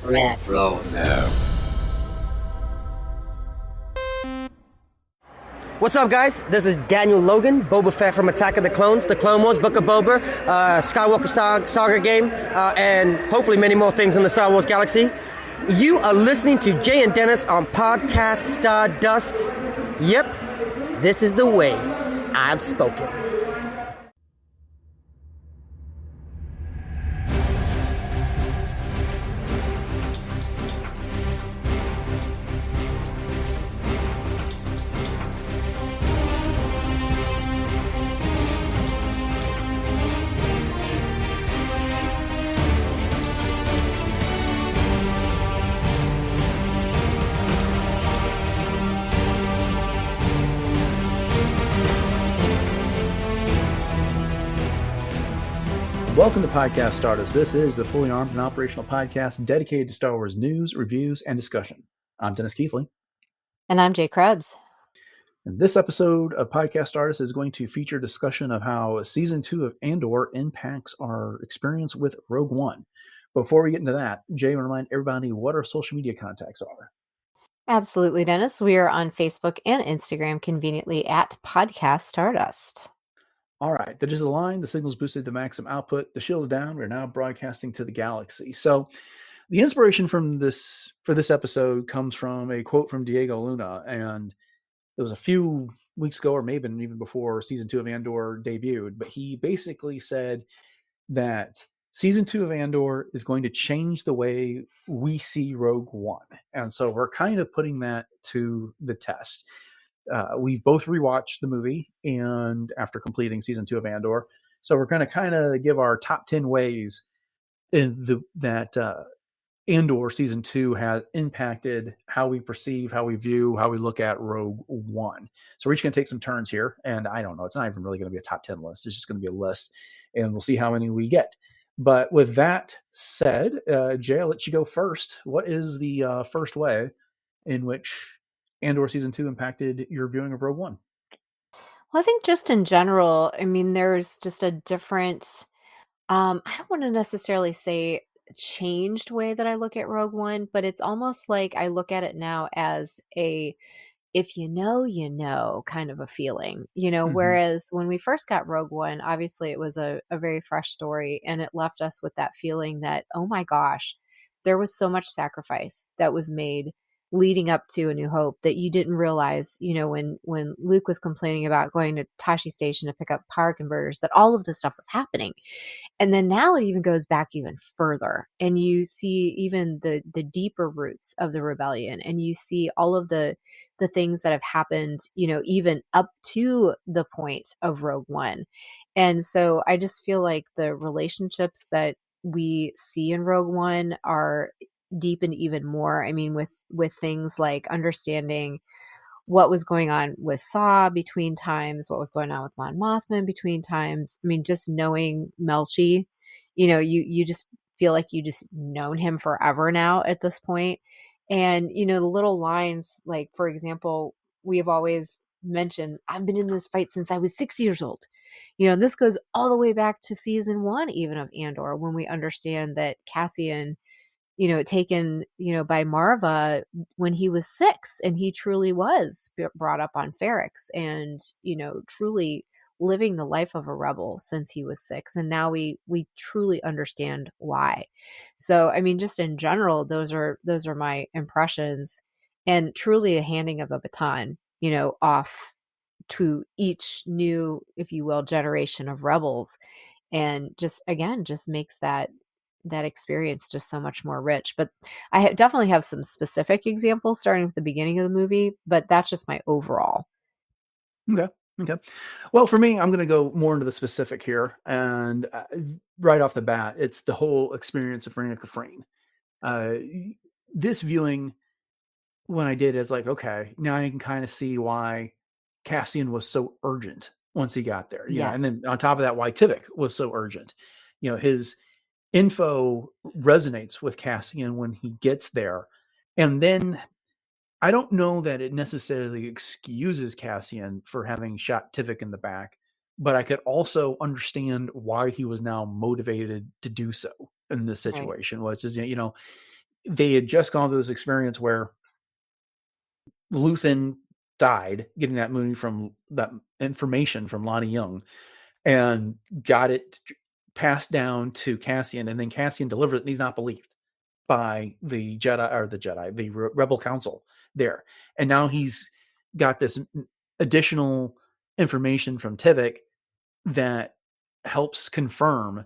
Retro. What's up, guys? This is Daniel Logan, Boba Fett from Attack of the Clones, The Clone Wars, Book of Boba, Skywalker Saga game, and hopefully many more things in the Star Wars galaxy. You are listening to Jay and Dennis on Podcast Stardust. Yep, this is the way I've spoken. Welcome to Podcast Stardust. This is the fully armed and operational podcast dedicated to Star Wars news, reviews, and discussion. I'm Dennis Keithley. And I'm Jay Krebs. And this episode of Podcast Stardust is going to feature discussion of how Season 2 of Andor impacts our experience with Rogue One. Before we get into that, Jay, remind everybody what our social media contacts are. Absolutely, Dennis. We are on Facebook and Instagram conveniently at Podcast Stardust. All right, the digital line, the signal's boosted to maximum output, the shield's down, we're now broadcasting to the galaxy. So the inspiration for this episode comes from a quote from Diego Luna, and it was a few weeks ago, or maybe even before Season 2 of Andor debuted, but he basically said that Season 2 of Andor is going to change the way we see Rogue One. And so we're kind of putting that to the test. We've both rewatched the movie and after completing Season 2 of Andor. So we're going to kind of give our top 10 ways that Andor Season 2 has impacted how we perceive, how we view, how we look at Rogue One. So we're each going to take some turns here. And I don't know, it's not even really going to be a top 10 list. It's just going to be a list and we'll see how many we get. But with that said, Jay, I'll let you go first. What is the first way in which Andor Season 2 impacted your viewing of Rogue One? Well, I think just in general, I mean, there's just a different, I don't want to necessarily say changed way that I look at Rogue One, but it's almost like I look at it now as a, if you know, kind of a feeling, Mm-hmm. whereas when we first got Rogue One, obviously it was a very fresh story and it left us with that feeling that, oh my gosh, there was so much sacrifice that was made leading up to A New Hope that you didn't realize, when Luke was complaining about going to Tashi Station to pick up power converters, that all of this stuff was happening. And then now it even goes back even further and you see even the deeper roots of the rebellion and you see all of the things that have happened, even up to the point of Rogue One. And so I just feel like the relationships that we see in Rogue One are deepened even more. I mean, with things like understanding what was going on with Saw between times, what was going on with Mon Mothma between times. I mean, just knowing Melchi, you just feel like you just known him forever now at this point. And, the little lines, like, for example, we have always mentioned, I've been in this fight since I was 6 years old. This goes all the way back to season 1, even of Andor, when we understand that Cassian, taken, by Marva when he was 6 and he truly was brought up on Ferrix and, truly living the life of a rebel since he was 6. And now we truly understand why. So, I mean, just in general, those are my impressions and truly a handing of a baton, off to each new, if you will, generation of rebels. And just, again, just makes that experience just so much more rich. But I definitely have some specific examples starting with the beginning of the movie, but that's just my overall. Okay. Well, for me, I'm going to go more into the specific here. And right off the bat, it's the whole experience of Rena Kafrene. This viewing, when I did, is like, okay, now I can kind of see why Cassian was so urgent once he got there. Yeah. Yes. And then on top of that, why Tivik was so urgent. His info resonates with Cassian when he gets there. And then I don't know that it necessarily excuses Cassian for having shot Tivik in the back, but I could also understand why he was now motivated to do so in this situation, which is, they had just gone through this experience where Luthen died, getting that information from Lonnie Young, and got it passed down to Cassian, and then Cassian delivered it, and he's not believed by the Rebel Council there. And now he's got this additional information from Tivik that helps confirm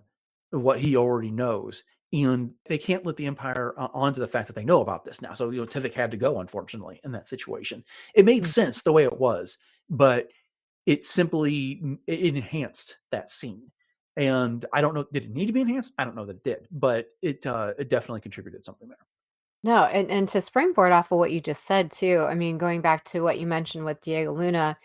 what he already knows. And they can't let the Empire onto the fact that they know about this now. So, Tivik had to go, unfortunately, in that situation. It made sense the way it was, but it enhanced that scene. And I don't know, did it need to be enhanced? I don't know that it did, but it definitely contributed something there. No, and to springboard off of what you just said too, I mean, going back to what you mentioned with Diego Luna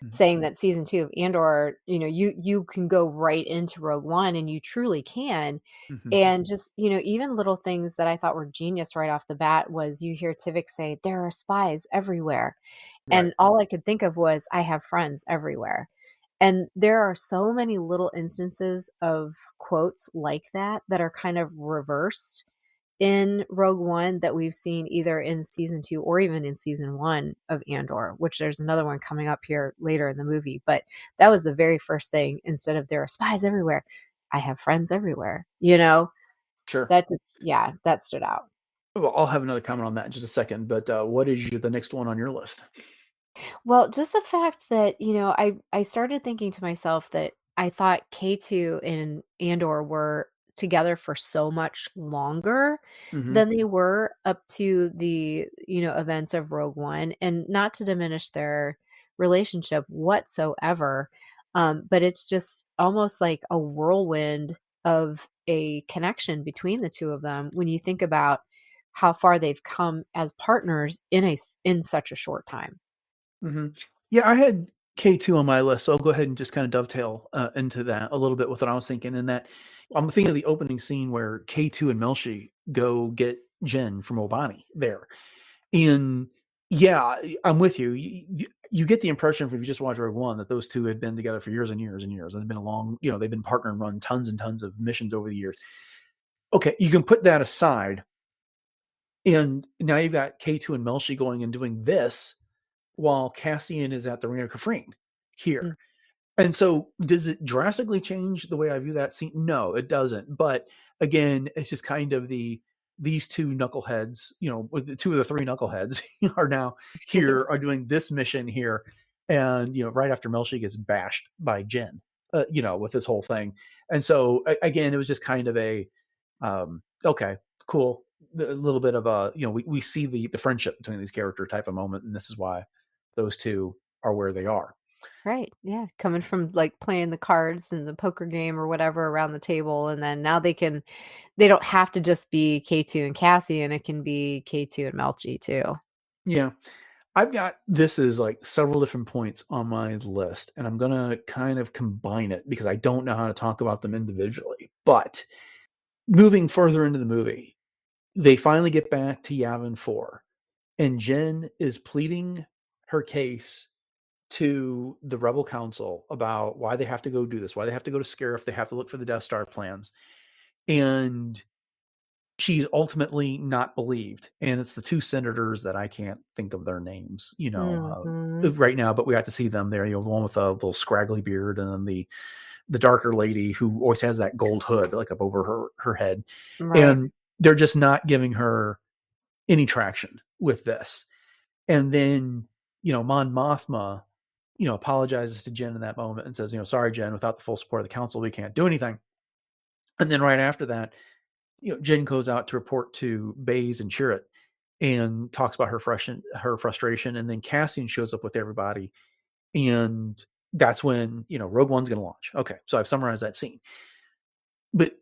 saying that season 2 of Andor, you can go right into Rogue One, and you truly can. Mm-hmm. And just, even little things that I thought were genius right off the bat was you hear Tivik say, there are spies everywhere. Right. And all I could think of was, I have friends everywhere. And there are so many little instances of quotes like that are kind of reversed in Rogue One that we've seen either in season 2 or even in season 1 of Andor, which there's another one coming up here later in the movie. But that was the very first thing. Instead of there are spies everywhere, I have friends everywhere, Sure. That that stood out. Well, I'll have another comment on that in just a second, but what is the next one on your list? Well, just the fact that, I started thinking to myself that I thought K2 and Andor were together for so much longer than they were up to the, events of Rogue One, and not to diminish their relationship whatsoever. But it's just almost like a whirlwind of a connection between the two of them when you think about how far they've come as partners in such a short time. Mm-hmm. Yeah, I had K2 on my list, so I'll go ahead and just kind of dovetail into that a little bit with what I was thinking. In that, I'm thinking of the opening scene where K2 and Melshi go get Jen from Obani there. And yeah, I'm with you. You get the impression if you just watch Rogue One that those two had been together for years and years and years. They've been they've been partner and run tons and tons of missions over the years. Okay, you can put that aside. And now you've got K2 and Melshi going and doing this while Cassian is at the Ring of Kafrene here. Mm. And so does it drastically change the way I view that scene? No, it doesn't. But again, it's just kind of these two knuckleheads, with the two of the three knuckleheads are now here, are doing this mission here. And, right after Melshi gets bashed by Jen, with this whole thing. And so again, it was just kind of a, okay, cool. A little bit of a, we see the friendship between these character type of moment. And this is why those two are where they are. Right. Yeah. Coming from like playing the cards and the poker game or whatever around the table. And then now they don't have to just be K2 and Cassian. It can be K2 and Melchi too. Yeah. I've got this as like several different points on my list, and I'm going to kind of combine it because I don't know how to talk about them individually. But moving further into the movie, they finally get back to Yavin 4, and Jen is pleading her case to the Rebel Council about why they have to go do this, why they have to go to Scarif, they have to look for the Death Star plans. And she's ultimately not believed. And it's the two senators that I can't think of their names, right now, but we have to see them there. The one with a little scraggly beard, and then the darker lady who always has that gold hood like up over her head. Right. And they're just not giving her any traction with this. And then, Mon Mothma, apologizes to Jen in that moment and says, sorry, Jen, without the full support of the council, we can't do anything. And then right after that, Jen goes out to report to Baze and Chirrut and talks about her frustration. And then Cassian shows up with everybody. And that's when, Rogue One's going to launch. Okay. So I've summarized that scene. But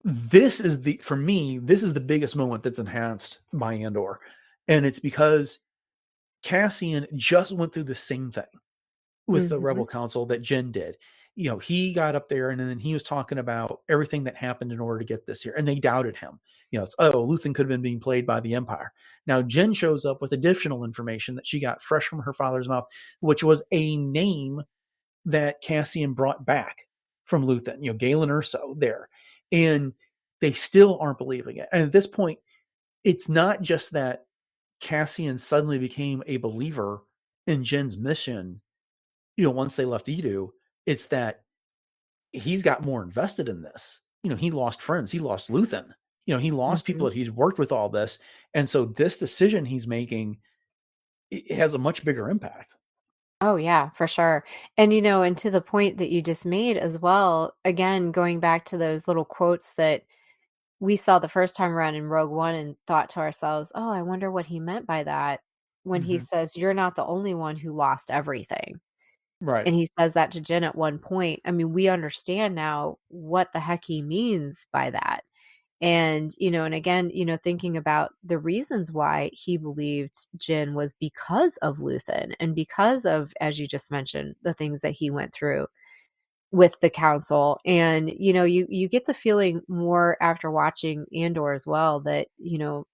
this is for me, this is the biggest moment that's enhanced by Andor. And it's because Cassian just went through the same thing with the Rebel Council that Jen did. He got up there and then he was talking about everything that happened in order to get this here. And they doubted him. Luthen could have been being played by the Empire. Now Jen shows up with additional information that she got fresh from her father's mouth, which was a name that Cassian brought back from Luthen, Galen Erso there. And they still aren't believing it. And at this point, it's not just that Cassian suddenly became a believer in Jin's mission, once they left Edu. It's that he's got more invested in this. He lost friends. He lost Luthen. He lost people Mhm. that he's worked with all this. And so this decision he's making, it has a much bigger impact. Oh, yeah, for sure. And to the point that you just made as well, again, going back to those little quotes that we saw the first time around in Rogue One and thought to ourselves, "Oh, I wonder what he meant by that," when he Mm-hmm. says, "You're not the only one who lost everything." Right. And he says that to Jyn at one point. I mean, we understand now what the heck he means by that. And again, thinking about the reasons why he believed Jyn was because of Luthen and because of, as you just mentioned, the things that he went through with the council. And you get the feeling more after watching Andor as well that,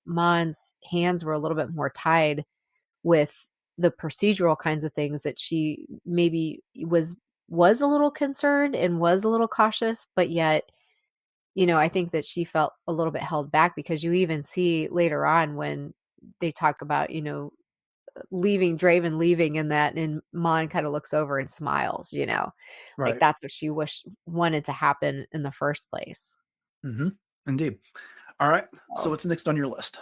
Mon's hands were a little bit more tied with the procedural kinds of things that she maybe was a little concerned and was a little cautious, but yet, I think that she felt a little bit held back because you even see later on when they talk about, leaving Draven leaving and that, and Mon kind of looks over and smiles. Like Right. that's what she wanted to happen in the first place. Mm-hmm. Indeed. All right. So So what's next on your list?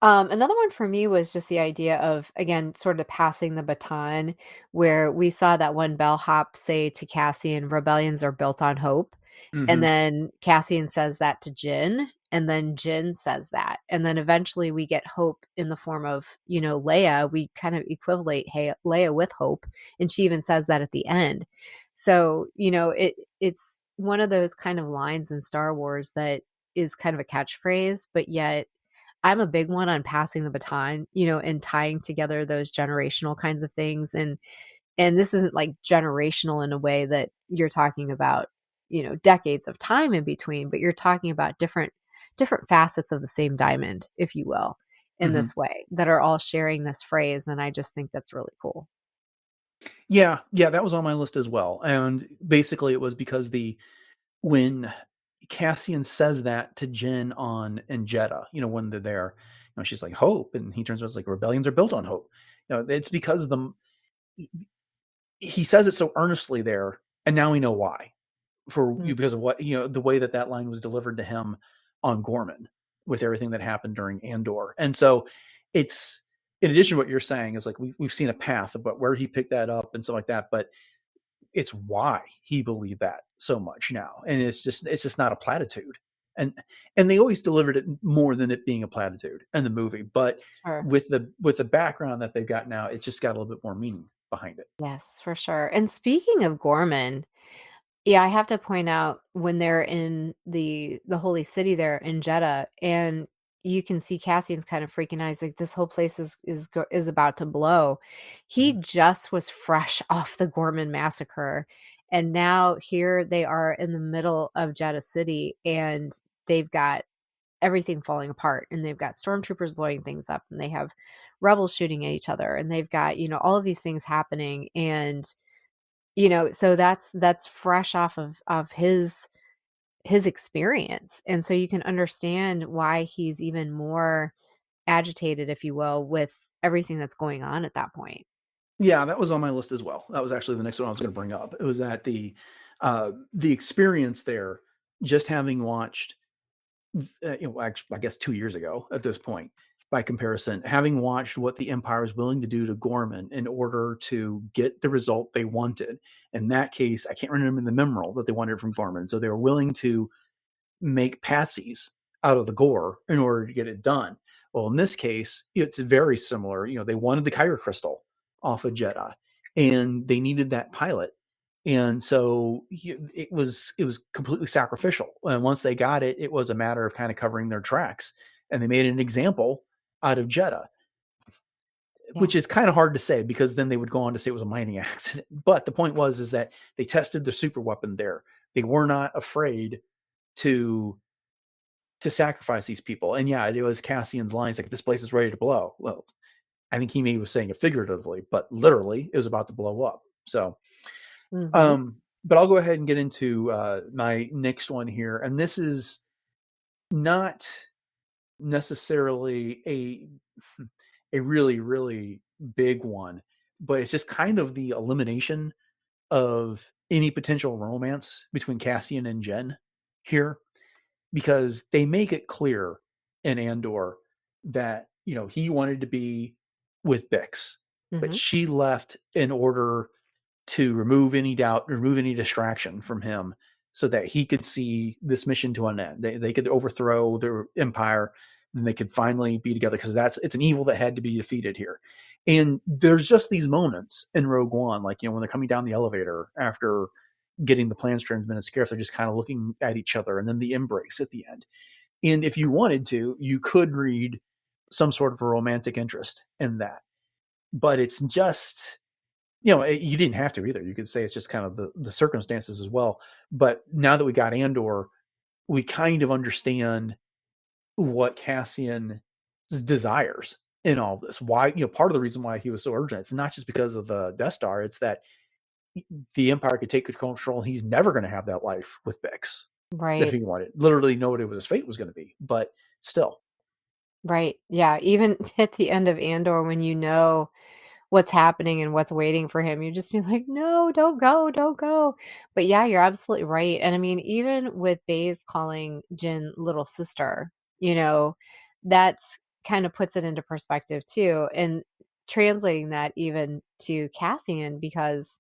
Another one for me was just the idea of, again, sort of passing the baton, where we saw that one bellhop say to Cassian, rebellions are built on hope. And Mm-hmm. then Cassian says that to Jin, and then Jin says that. And then eventually we get hope in the form of, Leia. We kind of equivalate Leia with hope. And she even says that at the end. So, it's one of those kind of lines in Star Wars that is kind of a catchphrase, but yet I'm a big one on passing the baton, and tying together those generational kinds of things. And this isn't like generational in a way that you're talking about, decades of time in between, but you're talking about different facets of the same diamond, if you will, in Mm-hmm. this way that are all sharing this phrase. And I just think that's really cool. Yeah, that was on my list as well. And basically, it was because when Cassian says that to Jin on in Jeddah, when they're there, she's like hope, and he turns around and is like rebellions are built on hope. It's because he says it so earnestly there, and now we know why. For Mm, you, because of what the way that line was delivered to him on Gorman, with everything that happened during Andor. And so it's, in addition to what you're saying, is like we've seen a path about where he picked that up and stuff like that, but it's why he believed that so much now. And it's just not a platitude. And they always delivered it more than it being a platitude in the movie, but sure. with the background that they've got now, it's just got a little bit more meaning behind it. Yes, for sure. And speaking of Gorman, yeah, I have to point out when they're in the holy city there in Jeddah, and you can see Cassian's kind of freaking out. He's like, "This whole place is about to blow." He Mhm. just was fresh off the Gorman massacre, and now here they are in the middle of Jeddah City, and they've got everything falling apart, and they've got stormtroopers blowing things up, and they have rebels shooting at each other, and they've got all of these things happening, and so that's fresh off of his experience, and so you can understand why he's even more agitated, if you will, with everything that's going on at that point. Yeah, that was on my list as well. That was actually the next one I was going to bring up. It was that the experience there, just having watched, actually, I guess 2 years ago at this point, by comparison, having watched what the Empire was willing to do to Gorman in order to get the result they wanted. In that case, I can't remember the mineral that they wanted from Gorman, so they were willing to make patsies out of the gore in order to get it done. Well, in this case, it's very similar. They wanted the Kyber crystal off of Jeddah, and they needed that pilot, and so it was completely sacrificial. And once they got it, it was a matter of kind of covering their tracks, and they made an example out of Jeddah, Yeah. which is kind of hard to say because then they would go on to say it was a mining accident. But the point is that they tested the super weapon there. They were not afraid to sacrifice these people. And yeah, it was Cassian's lines like, this place is ready to blow. Well, I think he maybe was saying it figuratively, but literally it was about to blow up. So, Mhm. but I'll go ahead and get into my next one here. And this is not necessarily a really, really big one, but it's just kind of the elimination of any potential romance between Cassian and Jen here, because they make it clear in Andor that, he wanted to be with Bix, but Hmm. she left in order to remove any doubt, remove any distraction from him so that he could see this mission to an end. They could overthrow their empire and they could finally be together, because it's an evil that had to be defeated here. And there's just these moments in Rogue One, like, when they're coming down the elevator after getting the plans transmitted scarce, they're just kind of looking at each other, and then the embrace at the end. And if you wanted to, you could read some sort of a romantic interest in that. But it's just, you didn't have to either. You could say it's just kind of the circumstances as well. But now that we got Andor, we kind of understand what Cassian desires in all this. Why, part of the reason why he was so urgent, it's not just because of the Death Star, it's that the Empire could take control. He's never going to have that life with Bix if Right. he wanted. Literally know what his fate was going to be, but still. Right. Yeah. Even at the end of Andor, when you know what's happening and what's waiting for him, you just be like, no, don't go, don't go. But yeah, you're absolutely right. And I mean, even with Baze calling Jin little sister, that's kind of puts it into perspective too. And translating that even to Cassian, because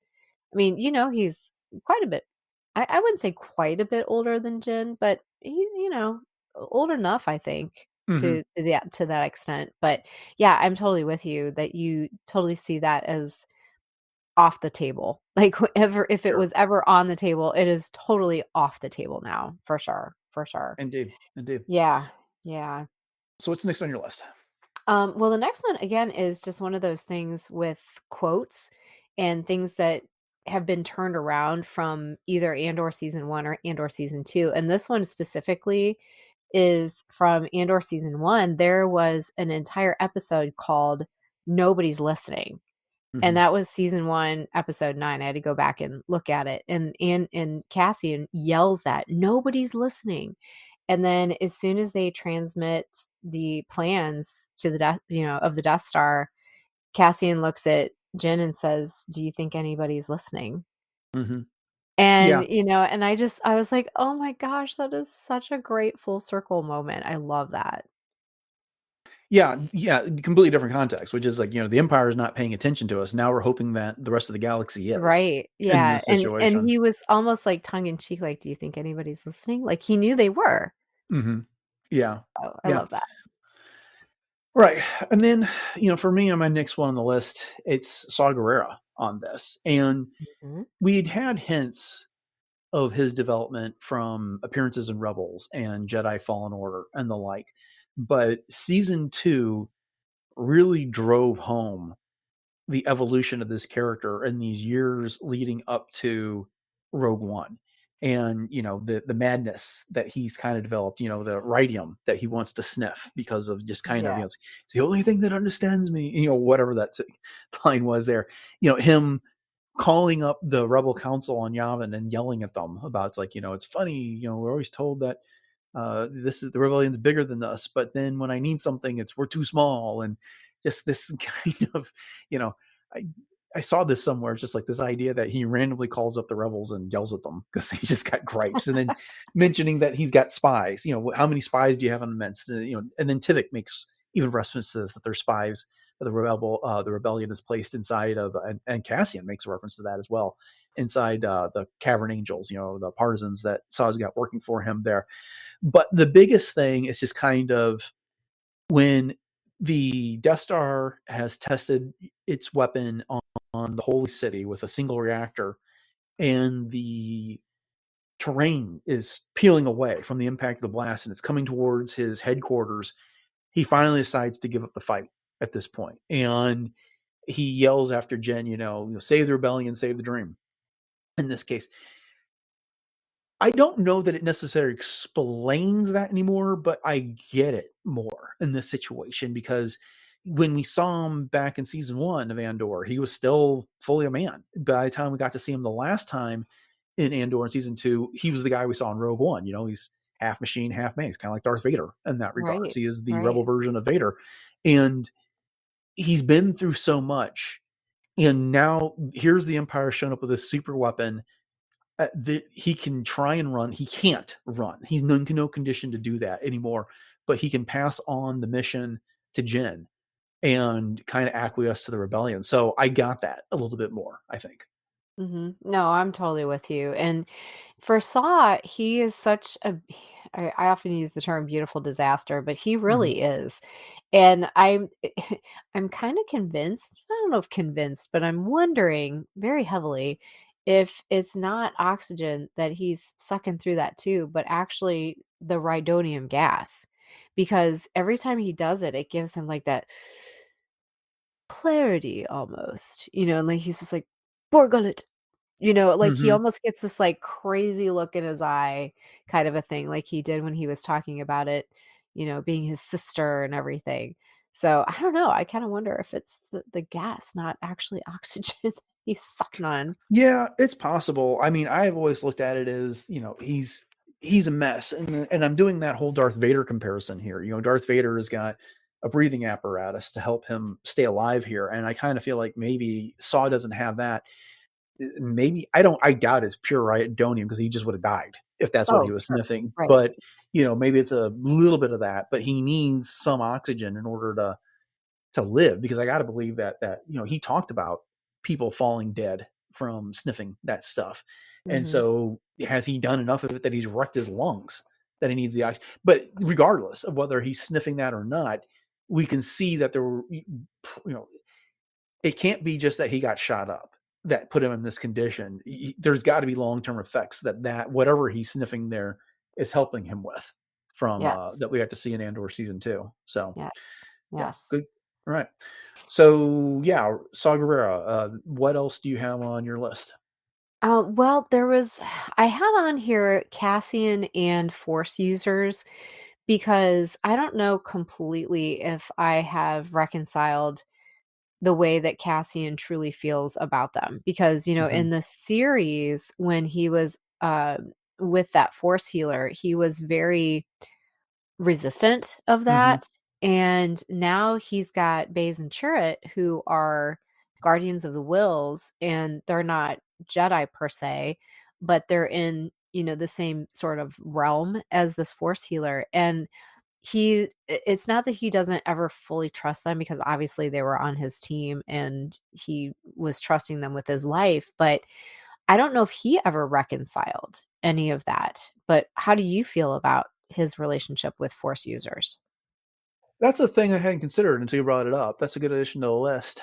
I mean, he's quite a bit, I wouldn't say quite a bit older than Jin, but he, old enough, I think, Mm-hmm. to that extent. But yeah, I'm totally with you that you totally see that as off the table. Like whoever, if it Sure. was ever on the table, it is totally off the table now, for sure, for sure. Indeed. Indeed. Yeah, yeah. So what's next on your list? Well, the next one again is just one of those things with quotes and things that have been turned around from either Andor season 1 or Andor season 2. And this one specifically is from Andor season 1. There was an entire episode called Nobody's Listening. Mm-hmm. And that was season 1, episode 9. I had to go back and look at it. And Cassian yells that nobody's listening. And then as soon as they transmit the plans to the of the Death Star, Cassian looks at Jin and says, "Do you think anybody's listening?" Mm-hmm. And Yeah. and I was like, "Oh my gosh, that is such a great full circle moment." I love that. Yeah. Yeah. Completely different context, which is like, the Empire is not paying attention to us. Now we're hoping that the rest of the galaxy is Right. in Yeah. this And situation. he was almost like tongue in cheek, like, "Do you think anybody's listening?" Like he knew they were. Mm-hmm. Yeah. Oh, I Yeah. love that. Right. And then, for me on my next one on the list, it's Saw Gerrera on this. And Mhm. we'd had hints of his development from appearances in Rebels and Jedi Fallen Order and the like. But season 2 really drove home the evolution of this character in these years leading up to Rogue One. And the madness that he's kind of developed, the radium that he wants to sniff because of just kind of, Yes. it's the only thing that understands me, whatever that line was there, him calling up the rebel council on Yavin and yelling at them about, it's like, it's funny, we're always told that this is the rebellion's bigger than us, but then when I need something, we're too small. And just this kind of, you know, I I saw this somewhere. It's just like this idea that he randomly calls up the rebels and yells at them because he just got gripes, and then mentioning that he's got spies. How many spies do you have on the Mets? And then Tivik makes even references that they're spies that the rebellion is placed inside of, and Cassian makes a reference to that as well, inside the Cavern Angels. The partisans that Saw's got working for him there. But the biggest thing is just kind of when the Death Star has tested its weapon on the Holy City with a single reactor, and the terrain is peeling away from the impact of the blast and it's coming towards his headquarters, he finally decides to give up the fight at this point. And he yells after Jen, save the rebellion, save the dream. In this case, I don't know that it necessarily explains that anymore, but I get it more in this situation because when we saw him back in season 1 of Andor, he was still fully a man. By the time we got to see him the last time in Andor in season 2, he was the guy we saw in Rogue One. He's half machine, half man. He's kind of like Darth Vader in that regards. Right. He is the rebel Right. version of Vader. And he's been through so much. And now here's the Empire showing up with this super weapon. He can try and run. He can't run. He's no condition to do that anymore. But he can pass on the mission to Jyn and kind of acquiesce to the rebellion. So I got that a little bit more, I think. No, I'm totally with you. And for Saw, he is such a I often use the term beautiful disaster, but he Mhm. really is. And I'm kind of convinced, I don't know if convinced, but I'm wondering very heavily if it's not oxygen that he's sucking through that tube, but actually the rhydonium gas. Because every time he does it, it gives him like that clarity almost, and like he's just like, Borgullet, like, he Mhm. almost gets this, like, crazy look in his eye kind of a thing, like he did when he was talking about it, being his sister and everything. So, I don't know, I kinda wonder if it's the gas, not actually oxygen that he's sucking on. Yeah, it's possible. I mean, I've always looked at it as, he's a mess. And I'm doing that whole Darth Vader comparison here. Darth Vader has got a breathing apparatus to help him stay alive here. And I kind of feel like maybe Saw doesn't have that. Maybe I doubt it's pure iodonium because he just would have died if that's what he Oh, was sure. sniffing. Right. But, maybe it's a little bit of that, but he needs some oxygen in order to live, because I got to believe that he talked about people falling dead from sniffing that stuff. And Mhm. so has he done enough of it that he's wrecked his lungs that he needs the oxygen? But regardless of whether he's sniffing that or not, we can see that there were, it can't be just that he got shot up that put him in this condition. There's got to be long-term effects that whatever he's sniffing there is helping him with from that Yes. we got to see in Andor season 2. So Yes. yeah, Yes. good. All right. So yeah, Saw Gerrera. What else do you have on your list? Well, there was I had on here Cassian and Force users because I don't know completely if I have reconciled the way that Cassian truly feels about them because, Hmm. in the series when he was, with that Force healer, he was very resistant of Hmm. that, and now he's got Baze and Chirrut who are guardians of the wills, and they're not Jedi per se, but they're in, the same sort of realm as this Force healer, and it's not that he doesn't ever fully trust them because obviously they were on his team and he was trusting them with his life, but I don't know if he ever reconciled any of that. But how do you feel about his relationship with Force users? That's a thing I hadn't considered until you brought it up. That's a good addition to the list.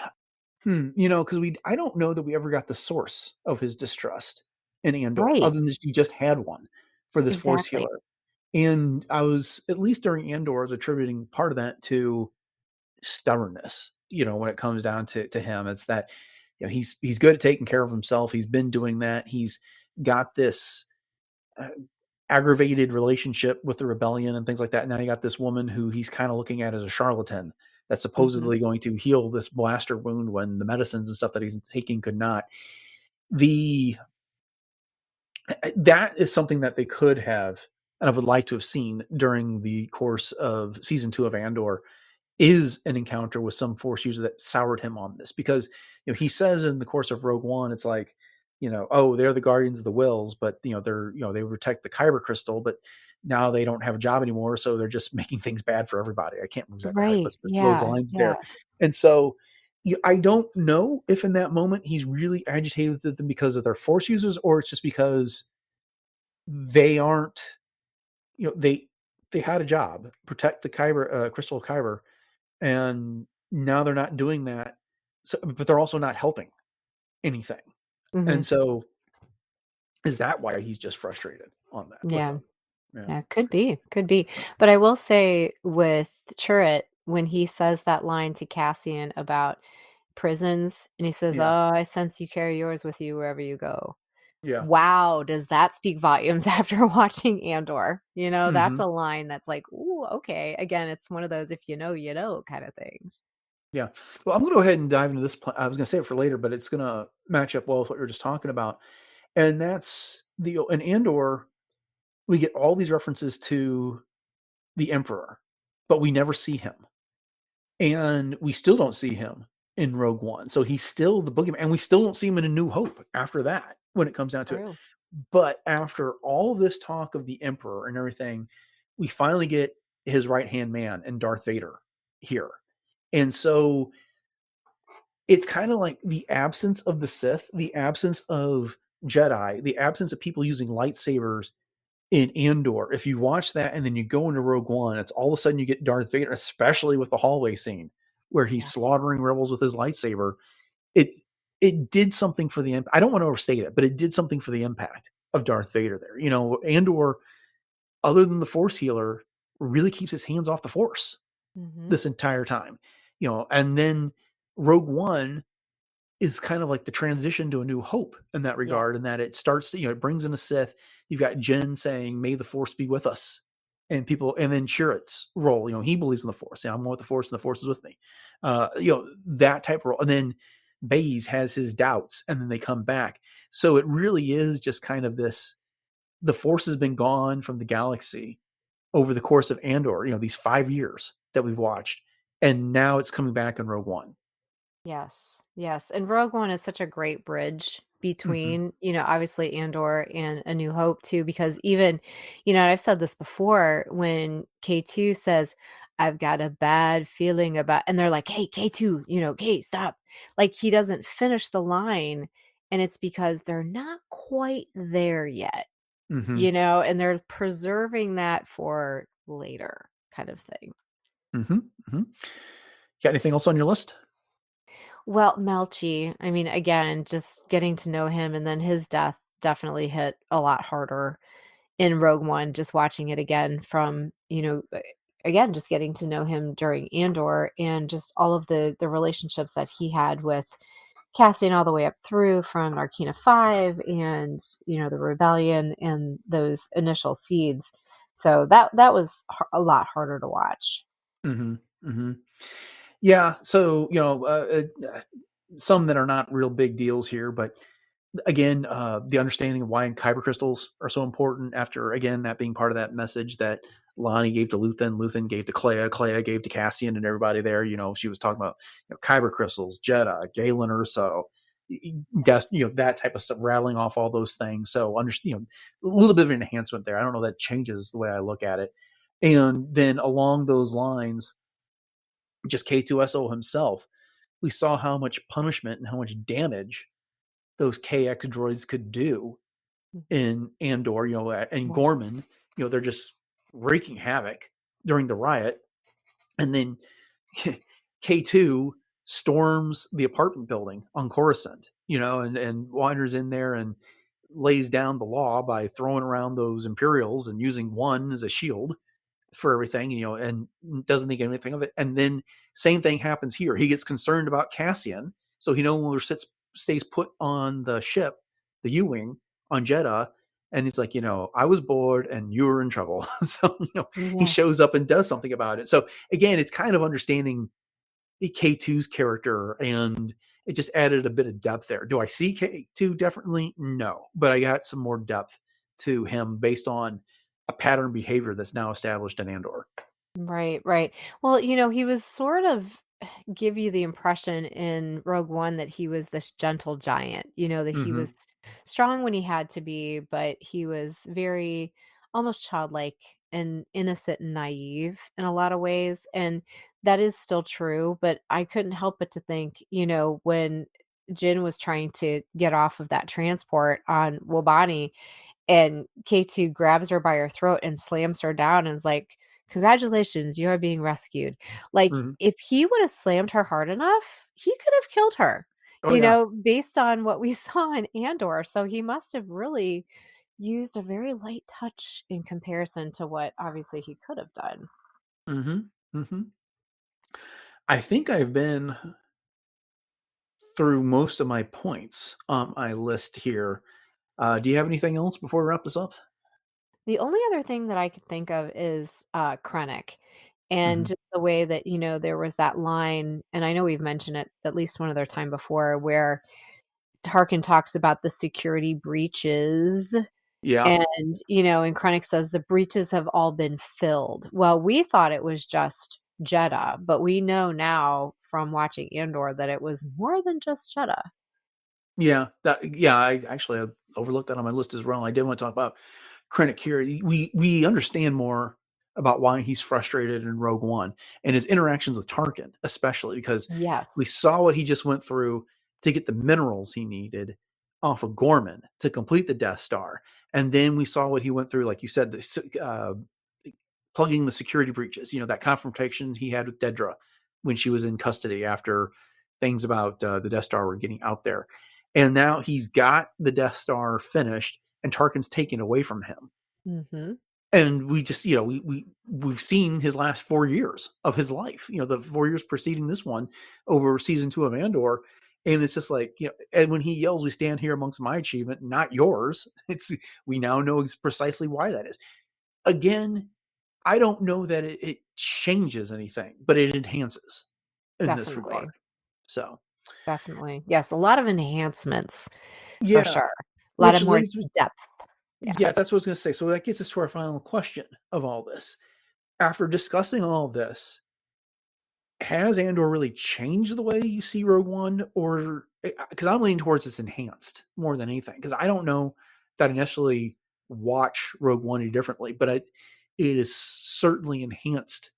Because I don't know that we ever got the source of his distrust in Andor, Right. other than just he just had one for this Force Exactly. healer. And I was, at least during Andor, I was attributing part of that to stubbornness. When it comes down to him, it's that he's good at taking care of himself. He's been doing that. He's got this uh, aggravated relationship with the rebellion and things like that. Now you got this woman who he's kind of looking at as a charlatan that's Mhm. supposedly going to heal this blaster wound when the medicines and stuff that he's taking could not. The That is something that they could have, and I would like to have seen during the course of season 2 of Andor, is an encounter with some Force user that soured him on this, because he says in the course of Rogue One, it's like, oh, they're the guardians of the wills, but they're they protect the kyber crystal, but now they don't have a job anymore, so they're just making things bad for everybody. I can't remember exactly how he Right. puts those Yeah. lines Yeah. there. And so I don't know if in that moment he's really agitated with them because of their Force users, or it's just because they aren't, they had a job, protect the kyber crystal kyber, and now they're not doing that. So, but they're also not helping anything. Mhm. And so, is that why he's just frustrated on that with Yeah. them? Yeah. Yeah, could be, could be. But I will say with Chirrut, when he says that line to Cassian about prisons, and he says, Yeah. "Oh, I sense you carry yours with you wherever you go." Yeah. Wow, does that speak volumes after watching Andor? That's Hmm. a line that's like, "Ooh, okay." Again, it's one of those if you know kind of things. Yeah. Well, I'm going to go ahead and dive into this. I was going to save it for later, but it's going to match up well with what you're just talking about. And that's in Andor. we get all these references to the Emperor, but we never see him. And we still don't see him in Rogue One. So he's still the boogeyman, and we still don't see him in A New Hope after that when it comes down to it. True. But after all this talk of the Emperor and everything, we finally get his right-hand man and Darth Vader here. And so it's kind of like the absence of the Sith, the absence of Jedi, the absence of people using lightsabers in Andor. If you watch that and then you go into Rogue One, it's all of a sudden you get Darth Vader, especially with the hallway scene where he's slaughtering rebels with his lightsaber. It did something for the I don't want to overstate it, but it did something for the impact of Darth Vader there. You know, Andor, other than the Force healer, really keeps his hands off the Force this entire time. You know, and then Rogue One is kind of like the transition to A New Hope in that regard, in that it starts to, you know, it brings in a Sith. You've got Jin saying, "May the Force be with us," and people, and then Chirrut's role, you know, he believes in the Force. Yeah, I'm with the Force, and the Force is with me. You know, that type of role. And then Baze has his doubts, and then they come back. So it really is just kind of this: the Force has been gone from the galaxy over the course of Andor. You know, these 5 years that we've watched, and now it's coming back in Rogue One. Yes. Yes. And Rogue One is such a great bridge between, you know, obviously Andor and A New Hope too, because even, you know, I've said this before, when K2 says, "I've got a bad feeling about," and they're like, "Hey, K2, you know, K, stop." Like, he doesn't finish the line, and it's because they're not quite there yet, you know, and they're preserving that for later kind of thing. Got anything else on your list? Well, Melchi, I mean, again, just getting to know him, and then his death definitely hit a lot harder in Rogue One, just watching it again from, you know, again, just getting to know him during Andor, and just all of the relationships that he had with Cassian all the way up through from Narkina 5 and, you know, the rebellion and those initial seeds. So that was a lot harder to watch. Yeah. So, you know, some that are not real big deals here, but again, the understanding of why kyber crystals are so important, after, again, that being part of that message that Lonnie gave to Luthen, Luthen gave to Clea gave to Cassian and everybody there. You know, she was talking about, you know, kyber crystals, Jedha, Galen Erso, you know, that type of stuff, rattling off all those things. So, you know, a little bit of an enhancement there. I don't know that changes the way I look at it. And then along those lines, just K2SO himself, we saw how much punishment and how much damage those KX droids could do in Andor, you know, and Gorman, you know, they're just wreaking havoc during the riot. And then K2 storms the apartment building on Coruscant, you know, and wanders in there and lays down the law by throwing around those Imperials and using one as a shield for everything, you know, and doesn't think anything of it. And then same thing happens here. He gets concerned about Cassian, so he no longer stays put on the ship, the U-wing on Jeddah, and he's like, you know, I was bored and you were in trouble. So, you know, he shows up and does something about it. So again, it's kind of understanding K2's character, and it just added a bit of depth there. Do I see K2 differently? No, but I got some more depth to him based on a pattern behavior that's now established in Andor. Right, right. Well, you know, he was sort of give you the impression in Rogue One that he was this gentle giant, you know, that he was strong when he had to be, but he was very almost childlike and innocent and naive in a lot of ways. And that is still true, but I couldn't help but to think, you know, when Jin was trying to get off of that transport on Wobani, and K2 grabs her by her throat and slams her down and is like, "Congratulations, you are being rescued." Like, if he would have slammed her hard enough, he could have killed her, you know, based on what we saw in Andor. So he must have really used a very light touch in comparison to what obviously he could have done. I think I've been through most of my points on my list here. Do you have anything else before we wrap this up? The only other thing that I could think of is Krennic, and just the way that, you know, there was that line, and I know we've mentioned it at least one other time before, where Tarkin talks about the security breaches Yeah. And, and Krennic says the breaches have all been filled. Well, we thought it was just Jeddah, but we know now from watching Andor that it was more than just Jeddah. Yeah. I actually overlooked that on my list as well. I did want to talk about Krennic here. We understand more about why he's frustrated in Rogue One and his interactions with Tarkin, especially because Yes. we saw what he just went through to get the minerals he needed off of Gorman to complete the Death Star. And then we saw what he went through, like you said, plugging the security breaches, that confrontation he had with Dedra when she was in custody after things about the Death Star were getting out there. And now he's got the Death Star finished and Tarkin's taken away from him. Mm-hmm. And we just, we've seen his last 4 years of his life, the 4 years preceding this one over season 2 of Andor. And it's just like, and when he yells, we stand here amongst my achievement, not yours. We now know precisely why that is. Again, I don't know that it changes anything, but it enhances in this regard. So Definitely. Yes, a lot of enhancements yeah, for sure. A lot of more depth. Yeah, that's what I was going to say. So that gets us to our final question of all this. After discussing all this, has Andor really changed the way you see Rogue One? Or because I'm leaning towards it's enhanced more than anything, because I don't know that I necessarily watch Rogue One any differently, but it is certainly enhanced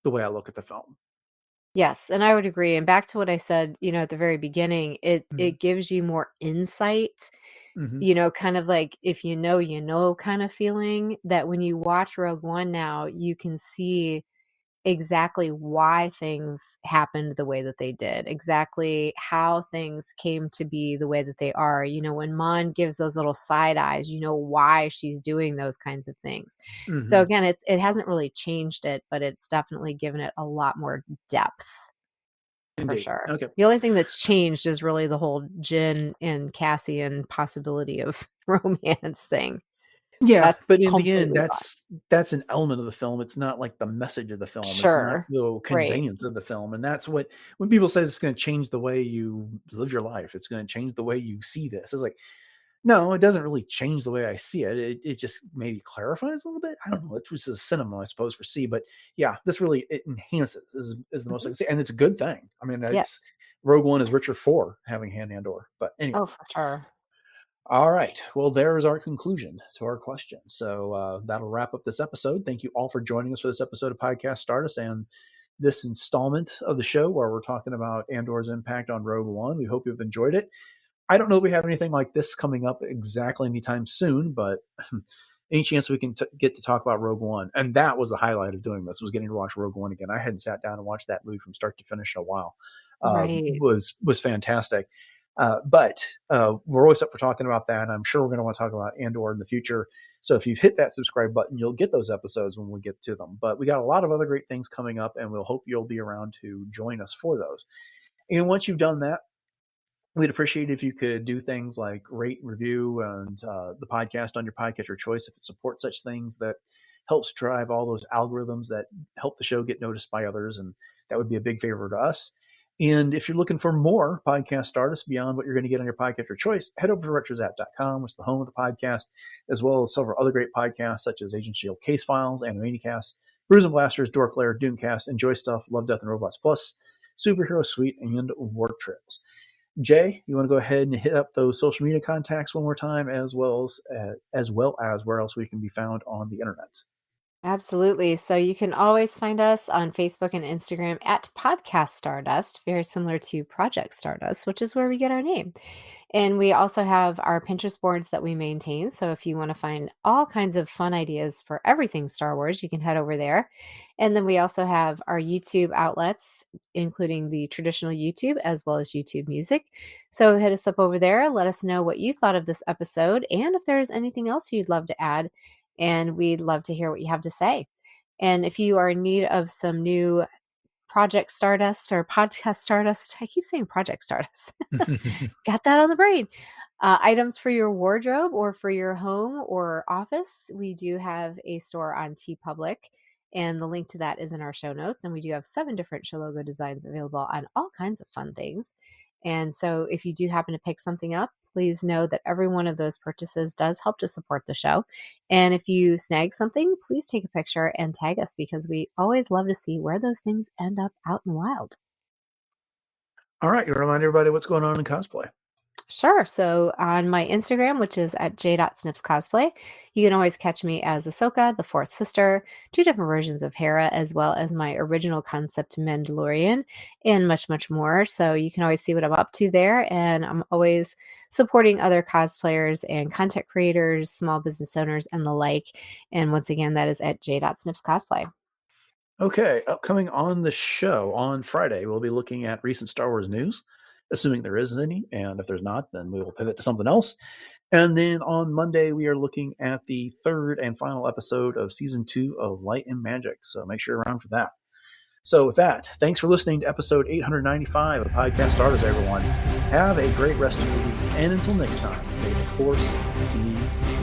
the way I look at the film. Yes, and I would agree. And back to what I said, at the very beginning, it gives you more insight, kind of like if you know kind of feeling that when you watch Rogue One now, you can see exactly why things happened the way that they did, exactly how things came to be the way that they are. When Mon gives those little side eyes, why she's doing those kinds of things. So again, it hasn't really changed it, but it's definitely given it a lot more depth. Indeed. For sure. Okay. The only thing that's changed is really the whole Jyn and Cassian possibility of romance thing. Yeah, That's but in the end, completely that's an element of the film. It's not like the message of the film. It's not Sure. the conveyance of the film. And that's what, when people say it's going to change the way you live your life, it's going to change the way you see this. It's like, no, it doesn't really change the way I see it. It just maybe clarifies a little bit. I don't know. It was just cinema, I suppose, for C. But yeah, this really, it enhances is the most I can say. And it's a good thing. I mean, Yes. Rogue One is richer for having Han Andor. But anyway. Oh, for sure. All right. Well, there is our conclusion to our question. So that'll wrap up this episode. Thank you all for joining us for this episode of Podcast Stardust and this installment of the show where we're talking about Andor's impact on Rogue One. We hope you've enjoyed it. I don't know if we have anything like this coming up exactly anytime soon, but any chance we can get to talk about Rogue One. And that was the highlight of doing this, was getting to watch Rogue One again. I hadn't sat down and watched that movie from start to finish in a while. Right. Was fantastic. But we're always up for talking about that. I'm sure we're going to want to talk about Andor in the future. So if you've hit that subscribe button, you'll get those episodes when we get to them. But we got a lot of other great things coming up, and we'll hope you'll be around to join us for those. And once you've done that, we'd appreciate if you could do things like rate, review, and the podcast on your podcatcher choice if it supports such things. That helps drive all those algorithms that help the show get noticed by others, and that would be a big favor to us. And if you're looking for more Podcast Stardust beyond what you're going to get on your podcatcher choice, head over to retrozapp.com, which is the home of the podcast, as well as several other great podcasts such as Agent Shield Case Files, Animaniacast, Brews and Blasters, Dork Lair, Doomcast, Enjoy Stuff, Love, Death, and Robots Plus, Superhero Suite, and Warp Trails. Jay, you want to go ahead and hit up those social media contacts one more time, as well as where else we can be found on the internet? Absolutely. So you can always find us on Facebook and Instagram at Podcast Stardust, very similar to Project Stardust, which is where we get our name. And we also have our Pinterest boards that we maintain. So if you want to find all kinds of fun ideas for everything Star Wars, you can head over there. And then we also have our YouTube outlets, including the traditional YouTube as well as YouTube Music. So hit us up over there. Let us know what you thought of this episode and if there's anything else you'd love to add. And we'd love to hear what you have to say. And if you are in need of some new Project Stardust or Podcast Stardust, I keep saying Project Stardust. Got that on the brain. Items for your wardrobe or for your home or office, we do have a store on TeePublic, and the link to that is in our show notes. And we do have 7 different show logo designs available on all kinds of fun things. And so if you do happen to pick something up please know that every one of those purchases does help to support the show. And if you snag something, please take a picture and tag us, because we always love to see where those things end up out in the wild. All right, you remind everybody what's going on in cosplay. Sure. So on my Instagram, which is at j.snipscosplay, you can always catch me as Ahsoka, the fourth sister, two different versions of Hera, as well as my original concept Mandalorian, and much, much more. So you can always see what I'm up to there. And I'm always supporting other cosplayers and content creators, small business owners, and the like. And once again, that is at j.snipscosplay. Okay, upcoming on the show on Friday, we'll be looking at recent Star Wars news, assuming there is any, and if there's not, then we will pivot to something else. And then on Monday, we are looking at the third and final episode of Season 2 of Light and Magic, so make sure you're around for that. So with that, thanks for listening to episode 895 of Podcast Stardust, everyone. Have a great rest of your week, and until next time, may the Force be